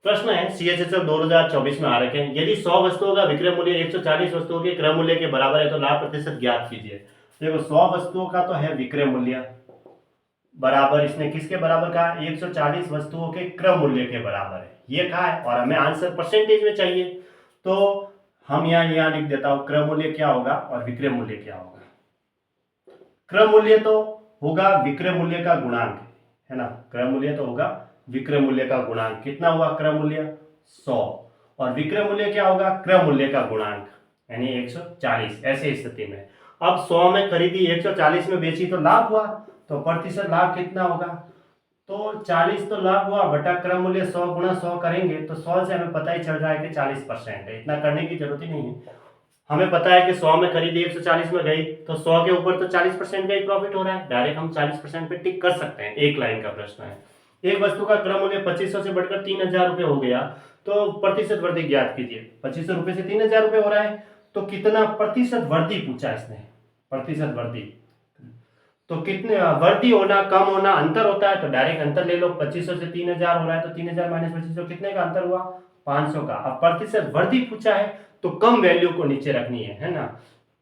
प्रश्न है CHSL 2024 में आ रखे हैं, यदि 100 वस्तुओं का विक्रय मूल्य 140 वस्तुओं के क्रय मूल्य के बराबर है तो लाभ प्रतिशत ज्ञात कीजिए। देखो 100 वस्तुओं का तो है विक्रय मूल्य बराबर, इसने किसके बराबर कहा, 140 वस्तुओं के क्रय मूल्य के बराबर है, ये कहा है और हमें आंसर परसेंटेज में चाहिए। तो हम यहाँ लिख देता हूं क्रय मूल्य क्या होगा और विक्रय मूल्य क्या होगा। क्रय मूल्य तो होगा विक्रय मूल्य का गुणांक, है ना, क्रय मूल्य तो होगा विक्रय मूल्य का गुणांक, कितना हुआ क्रय मूल्य 100, और विक्रय मूल्य क्या होगा क्रय मूल्य का गुणांक यानी 140। ऐसे स्थिति में अब 100 में खरीदी 140 में बेची तो लाभ हुआ, तो प्रतिशत लाभ कितना होगा, तो 40 तो लाभ हुआ बटा क्रय मूल्य 100 गुणा 100 करेंगे तो 100 से हमें पता ही चल रहा है कि 40% है, इतना करने की जरूरत ही नहीं है। हमें पता है कि 100 में खरीदी 140 में गई तो 100 के ऊपर तो 40% का ही प्रॉफिट हो रहा है, डायरेक्ट हम 40% पे टिक कर सकते हैं। एक लाइन का प्रश्न है, एक वस्तु का क्रय मूल्य 2500 से बढ़कर 3000 रुपए हो गया तो प्रतिशत वृद्धि ज्ञात कीजिए। 2500 रुपए से 3000 रुपए हो रहा है तो कितना प्रतिशत वृद्धि पूछा इसने, प्रतिशत वृद्धि, तो कितने वृद्धि होना कम होना अंतर होता है तो डायरेक्ट अंतर ले लो। 2500 से 3000 हो रहा है तो 3000 माइनस 2500 कितने का अंतर हुआ, 500 का। अब प्रतिशत वृद्धि पूछा है तो कम वैल्यू को नीचे रखनी है ना,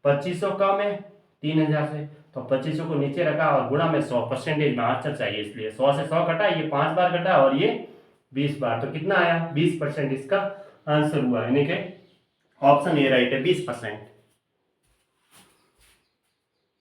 2500 कम है 3000 से तो 2500 को नीचे रखा और गुणा में 100, परसेंटेज में आंसर चाहिए इसलिए 100 से 100 घटा, ये 5 बार घटा और ये 20 बार, तो कितना आया 20% इसका आंसर हुआ, यानी कि ऑप्शन ए राइट है 20%।